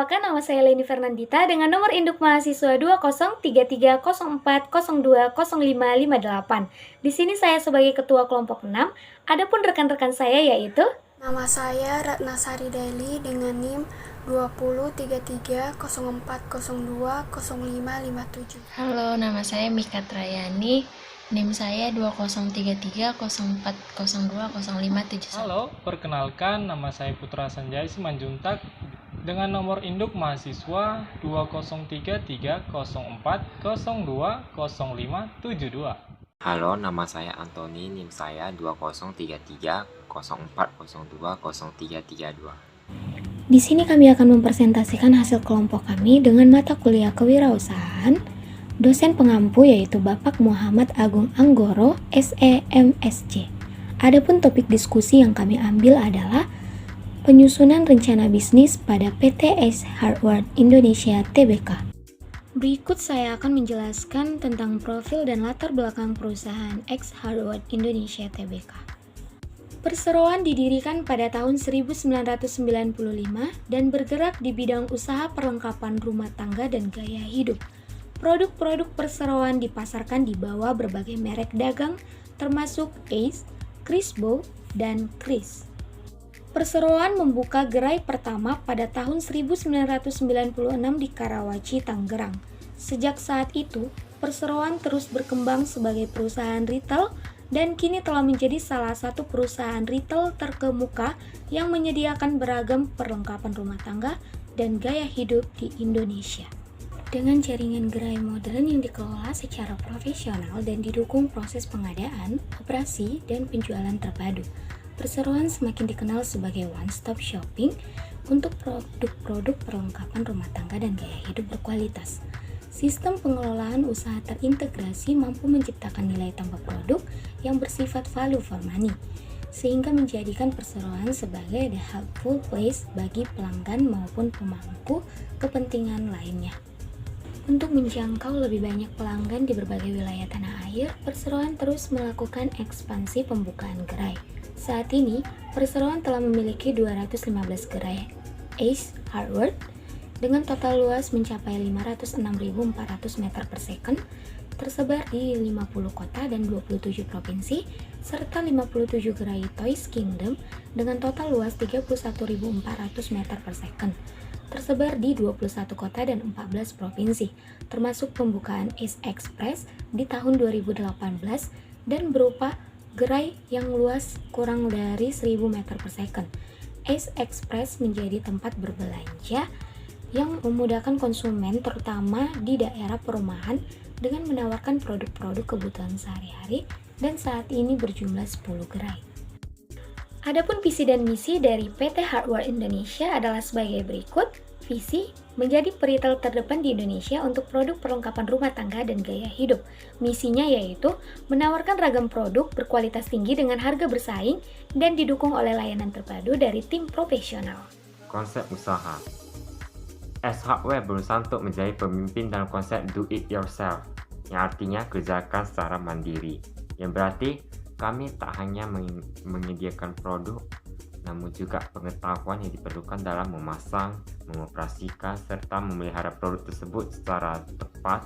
Perkenalkan, nama saya Leni Fernandita dengan nomor induk mahasiswa 203304020558. Di sini saya sebagai ketua kelompok 6, adapun rekan-rekan saya yaitu Nama saya Ratnasari Daily dengan NIM 203304020557. Halo, nama saya Mika Trayani. NIM saya 203304020571. Halo, perkenalkan nama saya Putra Sanjay Simanjuntak dengan nomor induk mahasiswa 203304020572. Halo, nama saya Antoni, NIM saya 203304020332. Di sini kami akan mempresentasikan hasil kelompok kami dengan mata kuliah kewirausahaan. Dosen pengampu yaitu Bapak Muhammad Agung Anggoro, SEMSC. Adapun topik diskusi yang kami ambil adalah penyusunan rencana bisnis pada PT Ace Hardware Indonesia Tbk. Berikut saya akan menjelaskan tentang profil dan latar belakang perusahaan Ace Hardware Indonesia Tbk. Perseroan didirikan pada tahun 1995 dan bergerak di bidang usaha perlengkapan rumah tangga dan gaya hidup. Produk-produk perseroan dipasarkan di bawah berbagai merek dagang termasuk Ace, Crisbo, dan Kris. Perseroan membuka gerai pertama pada tahun 1996 di Karawaci, Tangerang. Sejak saat itu, Perseroan terus berkembang sebagai perusahaan retail dan kini telah menjadi salah satu perusahaan retail terkemuka yang menyediakan beragam perlengkapan rumah tangga dan gaya hidup di Indonesia. Dengan jaringan gerai modern yang dikelola secara profesional dan didukung proses pengadaan, operasi, dan penjualan terpadu, Perseroan semakin dikenal sebagai one-stop shopping untuk produk-produk perlengkapan rumah tangga dan gaya hidup berkualitas. Sistem pengelolaan usaha terintegrasi mampu menciptakan nilai tambah produk yang bersifat value for money, sehingga menjadikan Perseroan sebagai the helpful place bagi pelanggan maupun pemangku kepentingan lainnya. Untuk menjangkau lebih banyak pelanggan di berbagai wilayah tanah air, Perseroan terus melakukan ekspansi pembukaan gerai. Saat ini, Perseroan telah memiliki 215 gerai Ace Hardware dengan total luas mencapai 506.400 meter per second, tersebar di 50 kota dan 27 provinsi, serta 57 gerai Toys Kingdom dengan total luas 31.400 meter per second, tersebar di 21 kota dan 14 provinsi, termasuk pembukaan Ace Express di tahun 2018 dan berupa gerai yang luas kurang dari 1000 meter per second. Ace Express menjadi tempat berbelanja yang memudahkan konsumen terutama di daerah perumahan dengan menawarkan produk-produk kebutuhan sehari-hari dan saat ini berjumlah 10 gerai. Adapun visi dan misi dari PT Hardware Indonesia adalah sebagai berikut. Visi, menjadi peritel terdepan di Indonesia untuk produk perlengkapan rumah tangga dan gaya hidup. Misinya yaitu menawarkan ragam produk berkualitas tinggi dengan harga bersaing dan didukung oleh layanan terpadu dari tim profesional. Konsep usaha Ace Hardware berusaha untuk menjadi pemimpin dalam konsep do it yourself, yang artinya kerjakan secara mandiri, yang berarti kami tak hanya menyediakan produk, namun juga pengetahuan yang diperlukan dalam memasang, mengoperasikan, serta memelihara produk tersebut secara tepat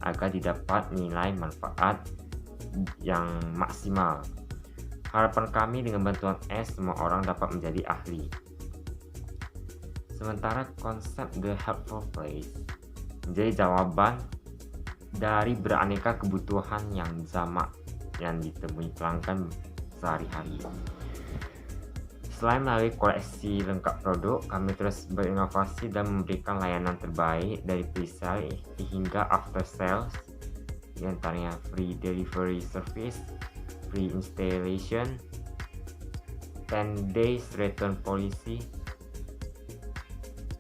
agar didapat nilai manfaat yang maksimal. Harapan kami dengan bantuan Ace, semua orang dapat menjadi ahli. Sementara konsep The Helpful Place menjadi jawaban dari beraneka kebutuhan yang jamak yang ditemui pelanggan sehari-hari. Selain melalui koleksi lengkap produk, kami terus berinovasi dan memberikan layanan terbaik dari pre-sale hingga after sales, di antaranya free delivery service, free installation, 10 days return policy,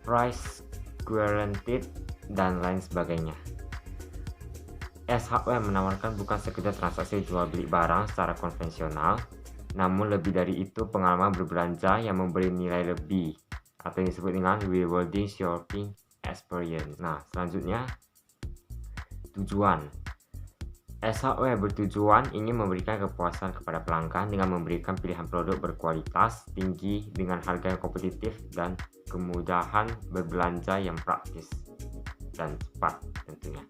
price guaranteed, dan lain sebagainya. Ace Hardware menawarkan bukan sekedar transaksi jual beli barang secara konvensional, namun lebih dari itu pengalaman berbelanja yang memberi nilai lebih, atau yang disebut dengan rewarding shopping experience. Nah, selanjutnya tujuan. Ace Hardware bertujuan ingin memberikan kepuasan kepada pelanggan dengan memberikan pilihan produk berkualitas tinggi dengan harga yang kompetitif dan kemudahan berbelanja yang praktis dan cepat tentunya,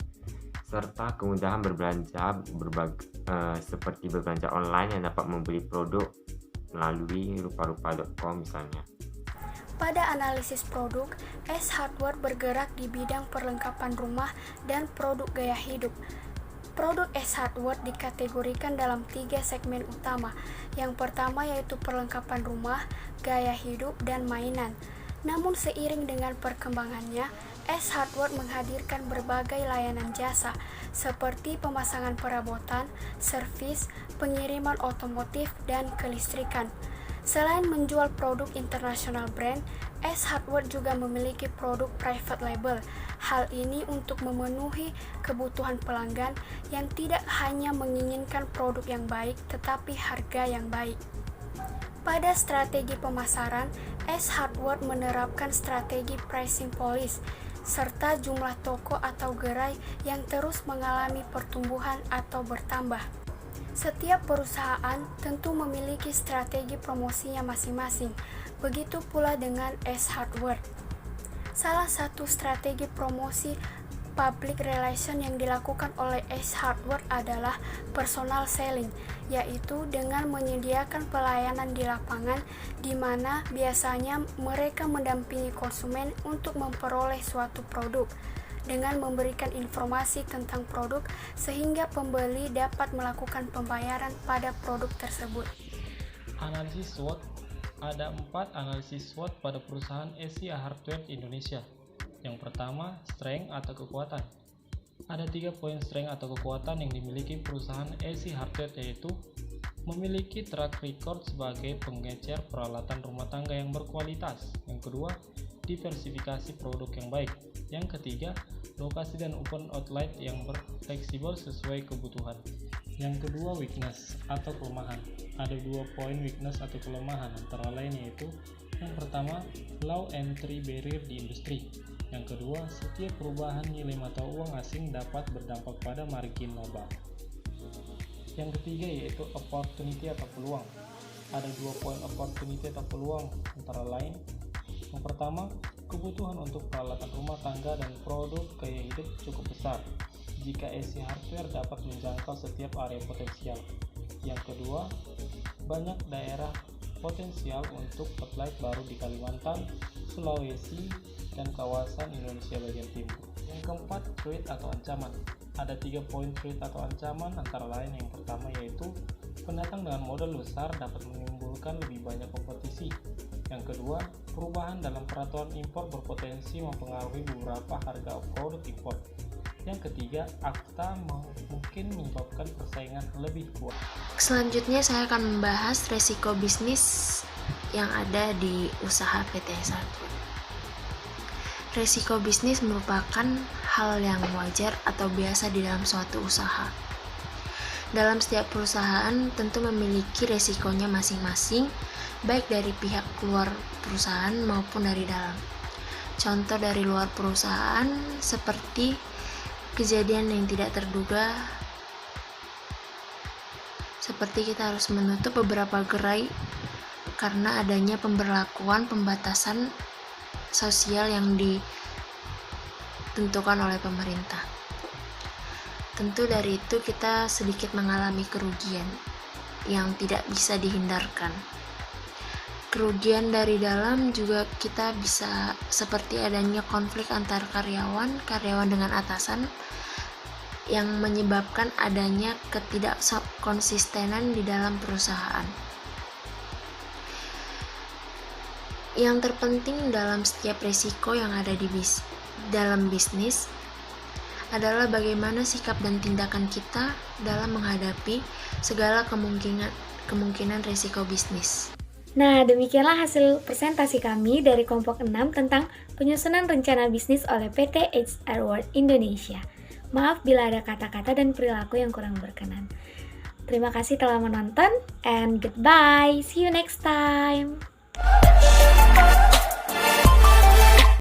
serta kemudahan berbelanja seperti berbelanja online yang dapat membeli produk melalui rupa-rupa.com misalnya. Pada analisis produk, S Hardware bergerak di bidang perlengkapan rumah dan produk gaya hidup. Produk S Hardware dikategorikan dalam 3 segmen utama. Yang pertama yaitu perlengkapan rumah, gaya hidup, dan mainan. Namun seiring dengan perkembangannya, S Hardware menghadirkan berbagai layanan jasa seperti pemasangan perabotan, servis, pengiriman otomotif, dan kelistrikan. Selain menjual produk internasional brand, S Hardware juga memiliki produk private label. Hal ini untuk memenuhi kebutuhan pelanggan yang tidak hanya menginginkan produk yang baik, tetapi harga yang baik. Pada strategi pemasaran, S Hardware menerapkan strategi pricing policy, serta jumlah toko atau gerai yang terus mengalami pertumbuhan atau bertambah. Setiap perusahaan tentu memiliki strategi promosinya masing-masing, begitu pula dengan S Hardware. Salah satu strategi promosi public relation yang dilakukan oleh S Hardware adalah personal selling, yaitu dengan menyediakan pelayanan di lapangan di mana biasanya mereka mendampingi konsumen untuk memperoleh suatu produk, dengan memberikan informasi tentang produk sehingga pembeli dapat melakukan pembayaran pada produk tersebut. Analisis SWOT. Ada 4 analisis SWOT pada perusahaan SC Hardware Indonesia. Yang pertama, strength atau kekuatan. Ada 3 poin strength atau kekuatan yang dimiliki perusahaan SC Hardware, yaitu memiliki track record sebagai pengecer peralatan rumah tangga yang berkualitas. Yang kedua, diversifikasi produk yang baik. Yang ketiga, lokasi dan open outlet yang fleksibel sesuai kebutuhan. Yang kedua, weakness atau kelemahan. Ada 2 poin weakness atau kelemahan, antara lain yaitu yang pertama, low entry barrier di industri. Yang kedua, setiap perubahan nilai mata uang asing dapat berdampak pada margin laba. Yang ketiga yaitu opportunity atau peluang. Ada 2 poin opportunity atau peluang, antara lain yang pertama, kebutuhan untuk peralatan rumah tangga dan produk gaya hidup cukup besar jika SC Hardware dapat menjangkau setiap area potensial. Yang kedua, banyak daerah potensial untuk outlet baru di Kalimantan, Sulawesi, dan kawasan Indonesia bagian timur. Yang keempat, threat atau ancaman. Ada 3 poin threat atau ancaman, antara lain yang pertama yaitu pendatang dengan modal besar dapat menimbulkan lebih banyak kompetisi. Yang kedua, perubahan dalam peraturan impor berpotensi mempengaruhi beberapa harga produk impor. Yang ketiga, AFTA mungkin menyebabkan persaingan lebih kuat. Selanjutnya saya akan membahas resiko bisnis yang ada di usaha PT S Hardware. Resiko bisnis merupakan hal yang wajar atau biasa di dalam suatu usaha. Dalam setiap perusahaan tentu memiliki resikonya masing-masing, baik dari pihak luar perusahaan maupun dari dalam. Contoh dari luar perusahaan seperti kejadian yang tidak terduga, seperti kita harus menutup beberapa gerai karena adanya pemberlakuan pembatasan sosial yang ditentukan oleh pemerintah. Tentu dari itu kita sedikit mengalami kerugian yang tidak bisa dihindarkan. Kerugian dari dalam juga kita bisa seperti adanya konflik antar karyawan dengan atasan yang menyebabkan adanya ketidakkonsistenan di dalam perusahaan. Yang terpenting dalam setiap resiko yang ada di dalam bisnis adalah bagaimana sikap dan tindakan kita dalam menghadapi segala kemungkinan resiko bisnis. Nah, demikianlah hasil presentasi kami dari kelompok 6 tentang penyusunan rencana bisnis oleh PT S Hardware Indonesia. Maaf bila ada kata-kata dan perilaku yang kurang berkenan. Terima kasih telah menonton, and goodbye. See you next time.